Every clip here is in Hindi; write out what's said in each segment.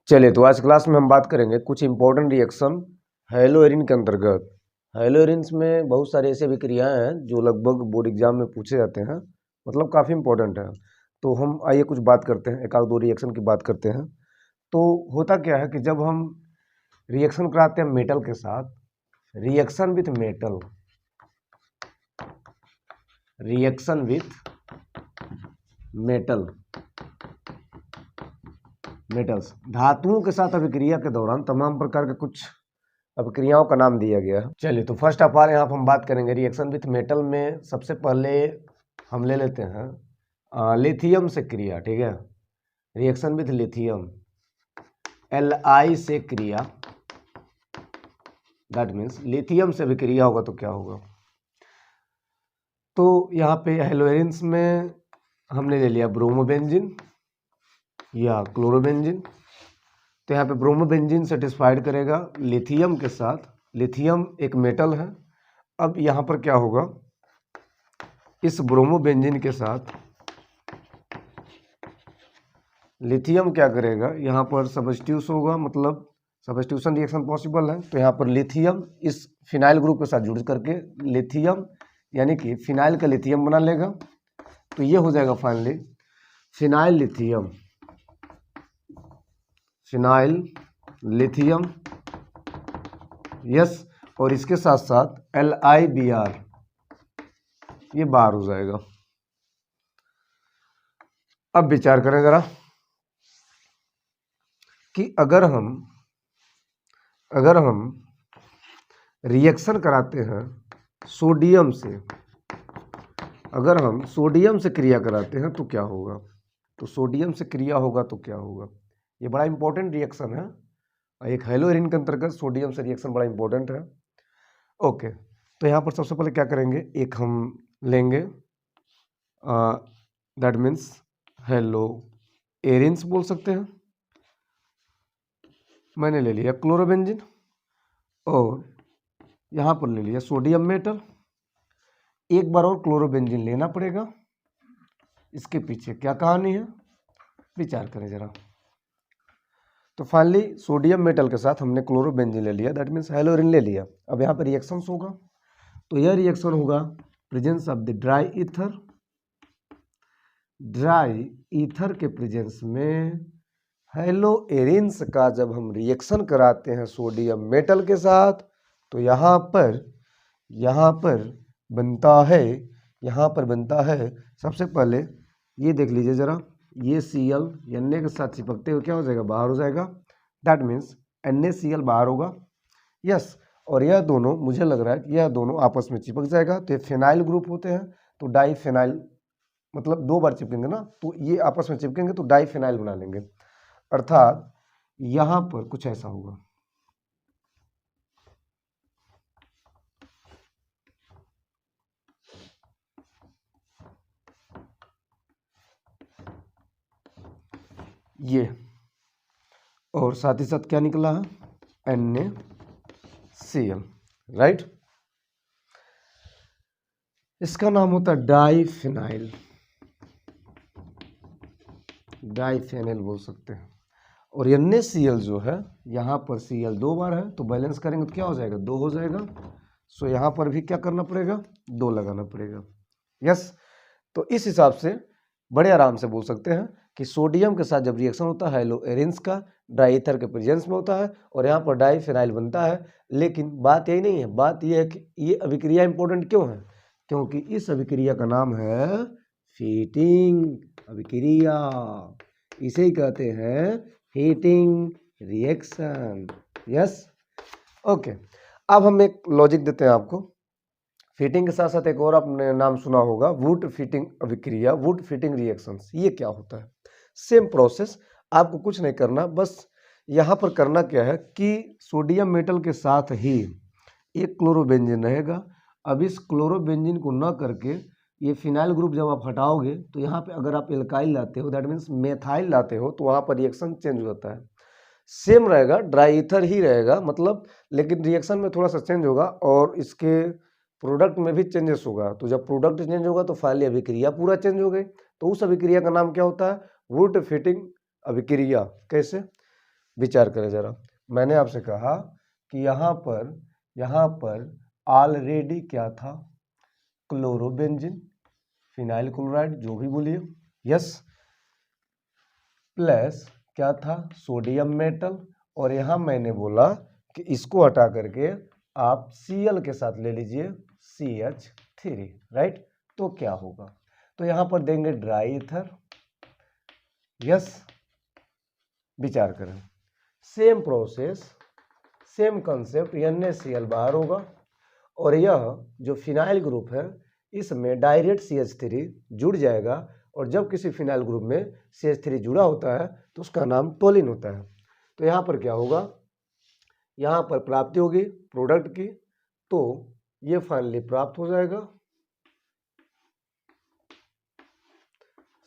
चलिए, तो आज क्लास में हम बात करेंगे कुछ इंपॉर्टेंट रिएक्शन हैलोएरिन के अंतर्गत। हैलोएरिन्स में बहुत सारी ऐसी अभिक्रियाएं हैं जो लगभग बोर्ड एग्जाम में पूछे जाते हैं, मतलब काफ़ी इंपॉर्टेंट है। तो हम आइए कुछ बात करते हैं, एक आध दो रिएक्शन की बात करते हैं। तो होता क्या है कि जब हम रिएक्शन कराते हैं मेटल के साथ, reaction with metal, reaction with metal, metals, धातुओं के साथ अभिक्रिया के दौरान तमाम प्रकार के कुछ अभिक्रियाओं का नाम दिया गया है। चलिए, तो फर्स्ट ऑफ ऑल यहाँ पर हम बात करेंगे रिएक्शन विथ मेटल में। सबसे पहले हम ले लेते हैं लिथियम से क्रिया, ठीक है। रिएक्शन विथ लिथियम, Li से क्रिया, दैट मीन्स लिथियम से भी क्रिया होगा तो क्या होगा। तो यहाँ पे हैलोएरिन्स में हमने ले लिया ब्रोमोबेंजीन या क्लोरोबेंजीन। तो यहाँ पे ब्रोमोबेंजीन सेटिस्फाइड करेगा लिथियम के साथ। लिथियम एक मेटल है। अब यहाँ पर क्या होगा, इस ब्रोमोबेंजीन के साथ लिथियम क्या करेगा, यहाँ पर सब्स्टिट्यूट होगा, मतलब सब्स्टिट्यूशन रिएक्शन पॉसिबल है। तो यहाँ पर लिथियम इस फिनाइल ग्रुप के साथ जुड़ करके लिथियम यानी कि फिनाइल का लिथियम बना लेगा। तो ये हो जाएगा finally phenyl lithium, phenyl lithium, yes. और इसके साथ साथ LiBr ये बाहर हो जाएगा। अब विचार करें जरा कि अगर हम रिएक्शन कराते हैं सोडियम से, अगर हम सोडियम से क्रिया कराते हैं तो क्या होगा। तो सोडियम से क्रिया होगा तो क्या होगा, ये बड़ा इंपॉर्टेंट रिएक्शन है। एक हैलोएरिन के अंतर्गत सोडियम से रिएक्शन बड़ा इंपॉर्टेंट है। ओके, तो यहाँ पर सबसे पहले क्या करेंगे, एक हम लेंगे दैट मीन्स हैलोएरिन्स बोल सकते हैं। मैंने ले लिया क्लोरोबेंजीन और यहाँ पर ले लिया सोडियम मेटल। एक बार और क्लोरोबेंजीन लेना पड़ेगा। इसके पीछे क्या कहानी है, विचार करें जरा। तो फाइनली सोडियम मेटल के साथ हमने क्लोरोबेंजीन ले लिया, दैट मीन्स हैलोएरिन ले लिया। अब यहाँ पर रिएक्शंस होगा, तो यह रिएक्शन होगा presence of the dry ether. Dry ether के प्रेजेंस में हैलोएरिन्स का जब हम रिएक्शन कराते हैं सोडियम मेटल के साथ, तो यहाँ पर बनता है सबसे पहले ये देख लीजिए जरा, ये Cl Na के साथ चिपकते हुए क्या हो जाएगा, बाहर हो जाएगा। दैट मीन्स NaCl बाहर होगा, यस। और यह दोनों, मुझे लग रहा है कि यह दोनों आपस में चिपक जाएगा। तो ये फिनाइल ग्रुप होते हैं, तो डाई फिनाइल, मतलब दो बार चिपकेंगे ना, तो ये आपस में चिपकेंगे तो डाई फिनाइल बना लेंगे। अर्थात यहाँ पर कुछ ऐसा होगा। ये और साथ ही साथ क्या निकला है, NaCl, राइट। इसका नाम होता है डाईफिनाइल, डाईफिनाइल बोल सकते हैं। और NaCl जो है, यहाँ पर Cl दो बार है, तो बैलेंस करेंगे तो क्या हो जाएगा, दो हो जाएगा। सो यहाँ पर भी क्या करना पड़ेगा, दो लगाना पड़ेगा, यस। तो इस हिसाब से बड़े आराम से बोल सकते हैं कि सोडियम के साथ जब रिएक्शन होता है हैलोएरिन्स का ड्राई ईथर के प्रेजेंस में होता है और यहाँ पर डाईफिनाइल बनता है। लेकिन बात यही नहीं है, बात यह है कि ये अभिक्रिया इंपॉर्टेंट क्यों है, क्योंकि इस अभिक्रिया का नाम है हीटिंग अभिक्रिया। इसे ही कहते हैं हीटिंग रिएक्शन, यस। ओके, अब हम एक लॉजिक देते हैं आपको। फीटिंग के साथ साथ एक और आपने नाम सुना होगा, वुड फीटिंग अभिक्रिया, वुड फीटिंग रिएक्शंस। ये क्या होता है, सेम प्रोसेस, आपको कुछ नहीं करना, बस यहाँ पर करना क्या है कि सोडियम मेटल के साथ ही एक क्लोरोबेंजीन रहेगा। अब इस क्लोरोबेंजीन को न करके ये फिनाइल ग्रुप जब आप हटाओगे तो यहाँ पे अगर आप एल्काइल लाते हो, दैट मीन्स मेथाइल लाते हो, तो वहाँ पर रिएक्शन चेंज हो जाता है। सेम रहेगा, ड्राई ईथर ही रहेगा मतलब, लेकिन रिएक्शन में थोड़ा सा चेंज होगा और इसके प्रोडक्ट में भी चेंजेस होगा। तो जब प्रोडक्ट चेंज होगा तो फाइनली अभिक्रिया पूरा चेंज हो गई। तो उस अभिक्रिया का नाम क्या होता है, वुड फीटिंग अभिक्रिया। कैसे, विचार करें जरा, मैंने आपसे कहा कि यहाँ पर ऑलरेडी क्या था, क्लोरोबेंजीन, फिनाइल क्लोराइड, जो भी बोलिए, यस, प्लस क्या था, सोडियम मेटल, और यहाँ मैंने बोला कि इसको हटा करके आप Cl के साथ ले लीजिए CH3, राइट। तो क्या होगा, तो यहाँ पर देंगे ड्राई ईथर, यस, विचार करें, same process, same concept, NaCl बाहर होगा, और यह जो फिनाइल ग्रुप है इसमें डायरेक्ट CH3 जुड़ जाएगा, और जब किसी फिनाइल ग्रुप में CH3 जुड़ा होता है तो उसका नाम टोलिन होता है। तो यहाँ पर क्या होगा, यहाँ पर प्राप्ति होगी प्रोडक्ट की, तो ये फाइनली प्राप्त हो जाएगा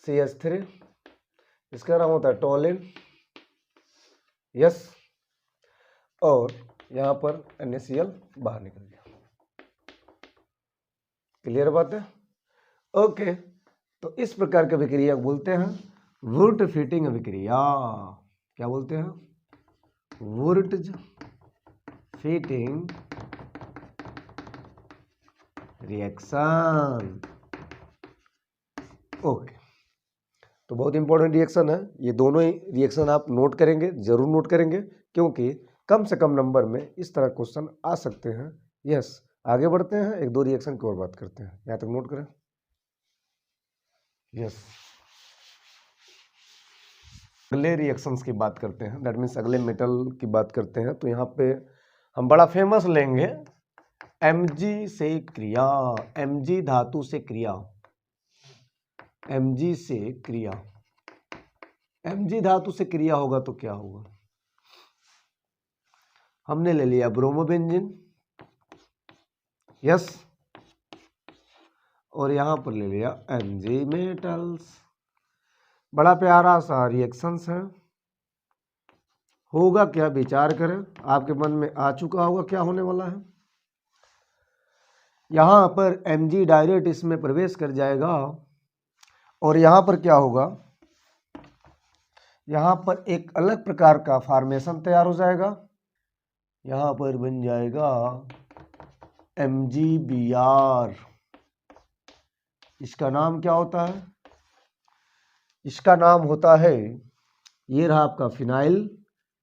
CH3, इसका नाम होता है टोलिन, यस, और यहाँ पर NaCl बाहर निकल गया। क्लियर बात है, ओके। तो इस प्रकार की अभिक्रिया बोलते हैं वुर्ट फिटिंग अभिक्रिया। क्या बोलते हैं, वुर्ट्ज फिटिंग रिएक्शन। ओके, तो बहुत इंपॉर्टेंट रिएक्शन है, ये दोनों ही रिएक्शन आप नोट करेंगे, जरूर नोट करेंगे, क्योंकि कम से कम नंबर में इस तरह क्वेश्चन आ सकते हैं। यस, आगे बढ़ते हैं, एक दो रिएक्शन की और बात करते हैं, यहाँ तक नोट करें। यस, अगले रिएक्शंस की बात करते हैं, दैट मीन्स अगले मेटल की बात करते हैं। तो यहाँ पे हम बड़ा फेमस लेंगे Mg से क्रिया, Mg धातु से क्रिया, Mg से क्रिया, Mg धातु से क्रिया होगा तो क्या होगा, हमने ले लिया ब्रोमोबेंजीन, यस, और यहां पर ले लिया Mg मेटल्स। बड़ा प्यारा सा रिएक्शंस है, होगा क्या, विचार करें, आपके मन में आ चुका होगा क्या होने वाला है। यहां पर Mg डायरेक्ट इसमें प्रवेश कर जाएगा, और यहां पर क्या होगा, यहां पर एक अलग प्रकार का फॉर्मेशन तैयार हो जाएगा, यहां पर बन जाएगा MgBr। इसका नाम क्या होता है, इसका नाम होता है, ये रहा आपका फिनाइल,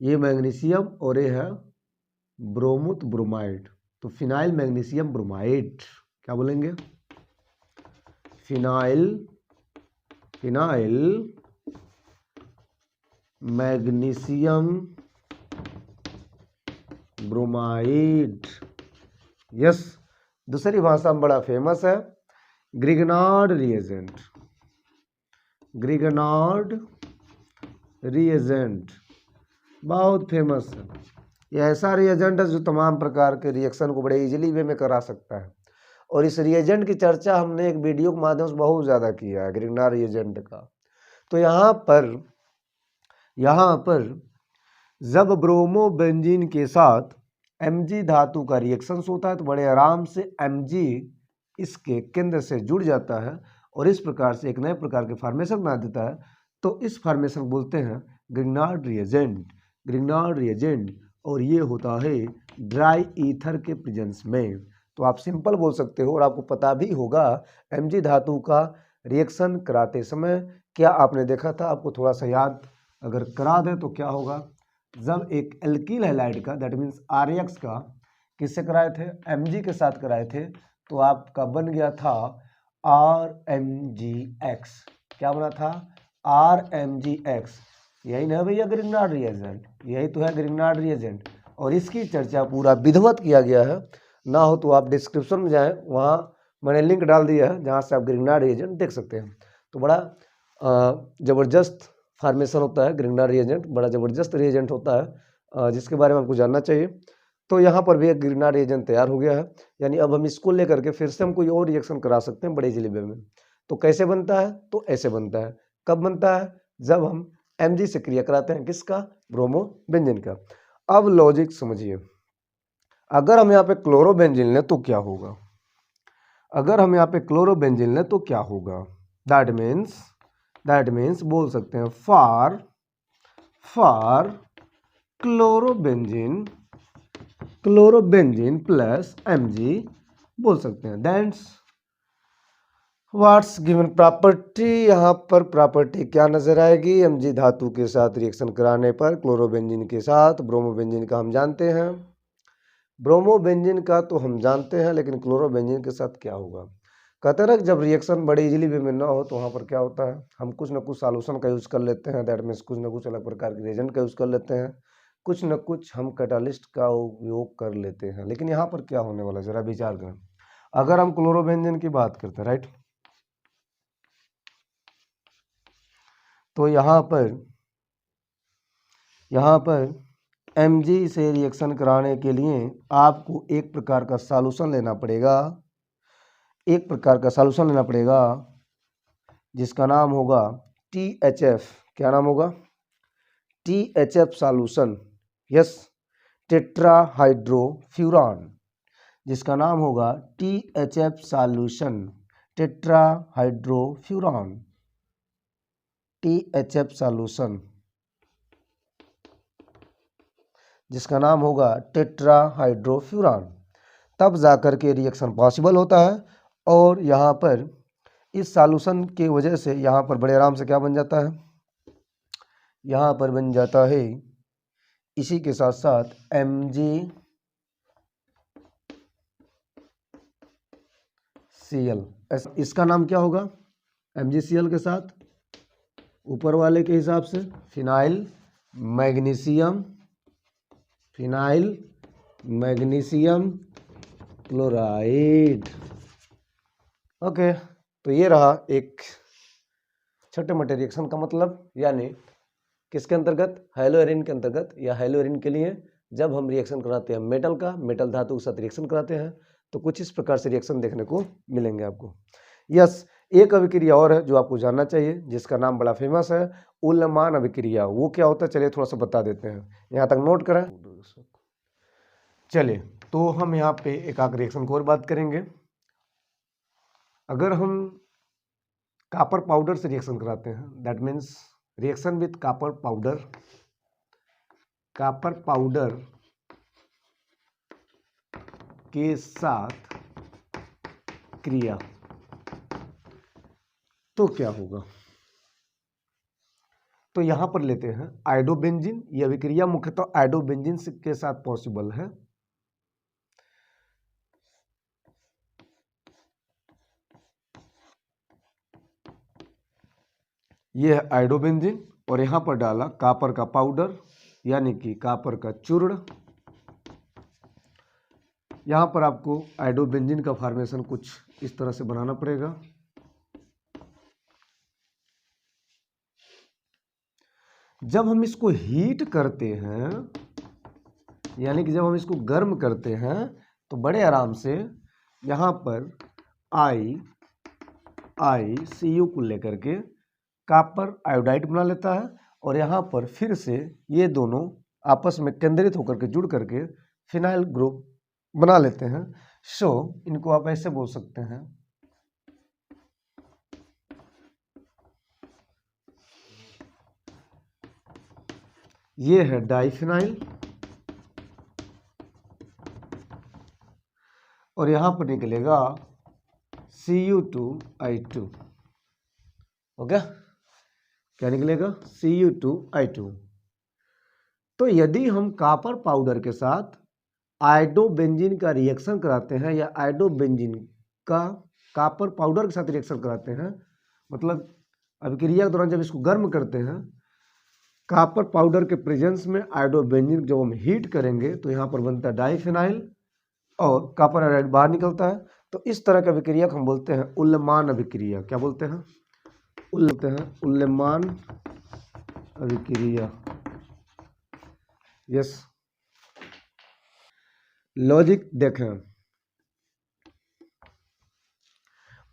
ये मैग्नीशियम, और ये है ब्रोमुत ब्रोमाइड। तो फिनाइल मैग्नीशियम ब्रोमाइड, क्या बोलेंगे, फिनाइल मैग्नीशियम ब्रोमाइड, यस। दूसरी भाषा में बड़ा फेमस है ग्रिगनार्ड रिएजेंट, ग्रिगनार्ड रिएजेंट बहुत फेमस है। यह ऐसा रिएजेंट है जो तमाम प्रकार के रिएक्शन को बड़े इजीली वे में करा सकता है, और इस रिएजेंट की चर्चा हमने एक वीडियो के माध्यम से बहुत ज़्यादा किया है, ग्रिगनार्ड रिएजेंट का। तो यहाँ पर जब ब्रोमोबेंजीन के साथ Mg धातु का रिएक्शन होता है तो बड़े आराम से Mg इसके केंद्र से जुड़ जाता है, और इस प्रकार से एक नए प्रकार के फॉर्मेशन बना देता है। तो इस फॉर्मेशन बोलते हैं ग्रिगनार्ड रिएजेंट, ग्रिगनार्ड रिएजेंट, और ये होता है ड्राई ईथर के प्रेजेंस में। तो आप सिंपल बोल सकते हो, और आपको पता भी होगा Mg धातु का रिएक्शन कराते समय क्या आपने देखा था, आपको थोड़ा सा याद अगर करा दें तो क्या होगा, जब एक एल्किल हैलाइड का, दैट मीन्स RX का, किससे कराए थे, Mg के साथ कराए थे, तो आपका बन गया था RMgX। क्या बना था, RMgX। यही ना भैया ग्रिगनार्ड रिएजेंट, यही तो है ग्रिगनार्ड रिएजेंट, और इसकी चर्चा पूरा विधिवत किया गया है। ना हो तो आप डिस्क्रिप्शन में जाएं, वहाँ मैंने लिंक डाल दिया है जहाँ से आप ग्रिगनार्ड रिएजेंट देख सकते हैं। तो बड़ा ज़बरदस्त फॉर्मेशन होता है ग्रिगनार्ड रिएजेंट, बड़ा ज़बरदस्त रिएजेंट होता है, जिसके बारे में आपको जानना चाहिए। तो यहाँ पर भी एक ग्रिगनार्ड रिएजेंट तैयार हो गया है, यानी अब हम इसको लेकर के फिर से हम कोई और रिएक्शन करा सकते हैं बड़े इजीली वे में। तो कैसे बनता है, तो ऐसे बनता है। कब बनता है, जब हम Mg से क्रिया कराते हैं, किसका, ब्रोमोबेंजीन का। अब लॉजिक समझिए, अगर हम यहाँ पे क्लोरोबेंजीन लें तो क्या होगा, अगर हम यहाँ पे क्लोरोबेंजीन लें तो क्या होगा, दैट मीन्स बोल सकते हैं for chlorobenzene chlorobenzene plus Mg बोल सकते हैं। That's what's given property. यहाँ पर प्रॉपर्टी क्या नजर आएगी? Mg धातु के साथ रिएक्शन कराने पर क्लोरोबेंजीन के साथ ब्रोमोबेंजीन का हम जानते हैं, ब्रोमोबेंजीन का तो हम जानते हैं, लेकिन क्लोरोबेंजीन के साथ क्या होगा? कहते हैं जब रिएक्शन बड़े इजीली वे में ना हो तो वहाँ पर क्या होता है, हम कुछ ना कुछ सॉल्यूशन का यूज कर लेते हैं, दैट मीन्स कुछ ना कुछ अलग प्रकार के रिएजेंट का यूज कर लेते हैं, कुछ न कुछ हम कैटालिस्ट का उपयोग कर लेते हैं। लेकिन यहाँ पर क्या होने वाला है जरा विचार करें। अगर हम क्लोरोबेंजीन की बात करते हैं, राइट, तो यहाँ पर Mg से रिएक्शन कराने के लिए आपको एक प्रकार का सॉल्यूशन लेना पड़ेगा, एक प्रकार का सॉल्यूशन लेना पड़ेगा जिसका नाम होगा THF। क्या नाम होगा? THF सॉल्यूशन, यस, टेट्राहाइड्रोफ्यूरान, जिसका नाम होगा THF सॉल्यूशन, टेट्राहाइड्रोफ्यूरान, THF सॉल्यूशन, जिसका नाम होगा टेट्राहाइड्रोफ्यूरान। तब जाकर के रिएक्शन पॉसिबल होता है। और यहाँ पर इस सॉल्यूशन की वजह से यहाँ पर बड़े आराम से क्या बन जाता है? यहाँ पर बन जाता है इसी के साथ साथ MgCl। इसका नाम क्या होगा? MgCl के साथ ऊपर वाले के हिसाब से phenyl magnesium, phenyl magnesium chloride. Okay, तो ये रहा एक छोटे मोटे रिएक्शन का मतलब, यानी किसके अंतर्गत? हैलोएरिन के अंतर्गत। या हैलोएरिन के लिए जब हम रिएक्शन कराते हैं मेटल का, मेटल धातु के साथ रिएक्शन कराते हैं तो कुछ इस प्रकार से रिएक्शन देखने को मिलेंगे आपको। यस, एक अभिक्रिया और है जो आपको जानना चाहिए, जिसका नाम बड़ा फेमस है, उल्लमान अभिक्रिया। वो क्या होता है चलिए थोड़ा सा बता देते हैं, यहाँ तक नोट करें। चलिए, तो हम यहाँ पे एक आख रिएक्शन को और बात करेंगे। अगर हम कॉपर पाउडर से रिएक्शन कराते हैं, that means reaction with copper powder, copper powder के साथ क्रिया, तो क्या होगा? तो यहां पर लेते हैं आयोडोबेंजीन। यह अभिक्रिया मुख्यतः आयोडोबेंजीन के साथ पॉसिबल है। यह है आयोडोबेंजीन और यहां पर डाला कॉपर का पाउडर यानी कि कॉपर का चूर्ण। यहां पर आपको आयोडोबेंजीन का फॉर्मेशन कुछ इस तरह से बनाना पड़ेगा। जब हम इसको हीट करते हैं, यानी कि जब हम इसको गर्म करते हैं, तो बड़े आराम से यहाँ पर ICU को लेकर के कॉपर आयोडाइड बना लेता है और यहाँ पर फिर से ये दोनों आपस में केंद्रित होकर के जुड़ करके फिनाइल ग्रुप बना लेते हैं। सो इनको आप ऐसे बोल सकते हैं, ये है डाइफिनाइल और यहां पर निकलेगा Cu2I2। ओके, क्या निकलेगा? Cu2I2। तो यदि हम कॉपर पाउडर के साथ आयोडोबेंजीन का रिएक्शन कराते हैं या आयोडोबेंजीन का कॉपर पाउडर के साथ रिएक्शन कराते हैं, मतलब अभिक्रिया के दौरान जब इसको गर्म करते हैं कॉपर पाउडर के प्रेजेंस में आयोडोबेंजीन जब हम हीट करेंगे तो यहाँ पर बनता है डाइफिनाइल और कॉपर आयोडाइड बाहर निकलता है। तो इस तरह की अभिक्रिया को हम बोलते हैं उल्लमान अभिक्रिया। क्या बोलते हैं? उल्लमान अभिक्रिया। यस, लॉजिक देखें,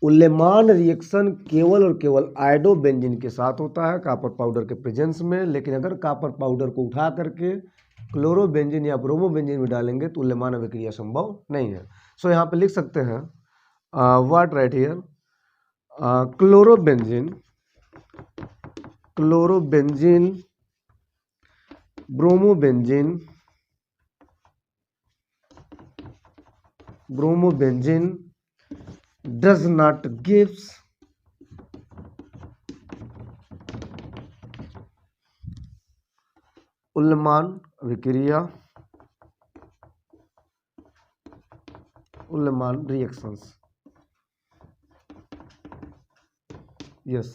उल्लेमान रिएक्शन केवल और केवल आयोडोबेंजीन के साथ होता है कॉपर पाउडर के प्रेजेंस में, लेकिन अगर कॉपर पाउडर को उठा करके क्लोरोबेंजीन या ब्रोमोबेंजीन में डालेंगे तो उल्लेमान अभिक्रिया संभव नहीं है। सो यहाँ पे लिख सकते हैं what right here, chlorobenzene bromobenzene does not gives उल्लमान अभिक्रिया, उल्लमान रिएक्शंस। यस,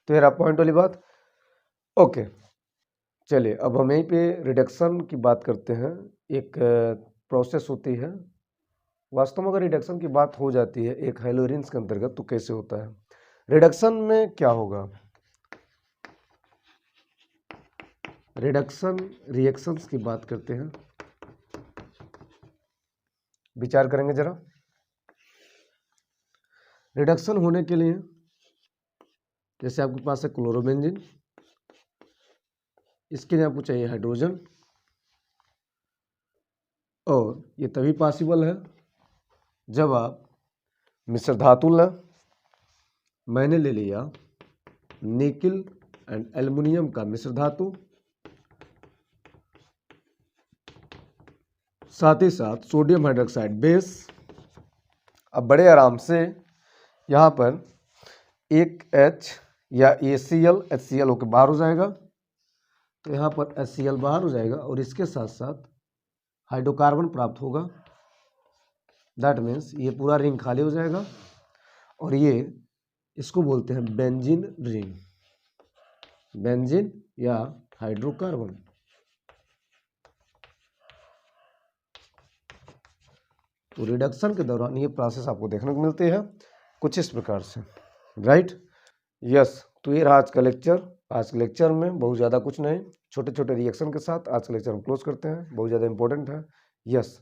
तो ये पॉइंट वाली बात। ओके, चलिए अब हम यहीं पे रिडक्शन की बात करते हैं। एक प्रोसेस होती है, वास्तव में अगर रिडक्शन की बात हो जाती है एक हेलोरिन्स के अंतर्गत तो कैसे होता है। रिडक्शन में क्या होगा, रिडक्शन रिएक्शंस की बात करते हैं, विचार करेंगे जरा। रिडक्शन होने के लिए जैसे आपके पास है क्लोरोबेंजीन, इसके लिए आपको चाहिए हाइड्रोजन, और ये तभी पॉसिबल है जब आप मिश्र धातु लें। मैंने ले लिया निकिल एंड एल्युमिनियम का मिश्र धातु, साथ ही साथ सोडियम हाइड्रोक्साइड बेस। अब बड़े आराम से यहाँ पर एक H या ACl HCl होकर बाहर हो जाएगा, तो यहाँ पर HCl बाहर हो जाएगा और इसके साथ साथ हाइड्रोकार्बन प्राप्त होगा। दैट मीन्स ये पूरा रिंग खाली हो जाएगा और ये इसको बोलते हैं बेंजीन रिंग, बेंजीन या हाइड्रोकार्बन। तो रिडक्शन के दौरान ये प्रोसेस आपको देखने को मिलती है कुछ इस प्रकार से, राइट। यस, तो ये रहा आज का लेक्चर। आज के लेक्चर में बहुत ज़्यादा कुछ नहीं, छोटे छोटे रिएक्शन के साथ आज का लेक्चर हम क्लोज करते हैं, बहुत ज़्यादा इंपॉर्टेंट है। यस।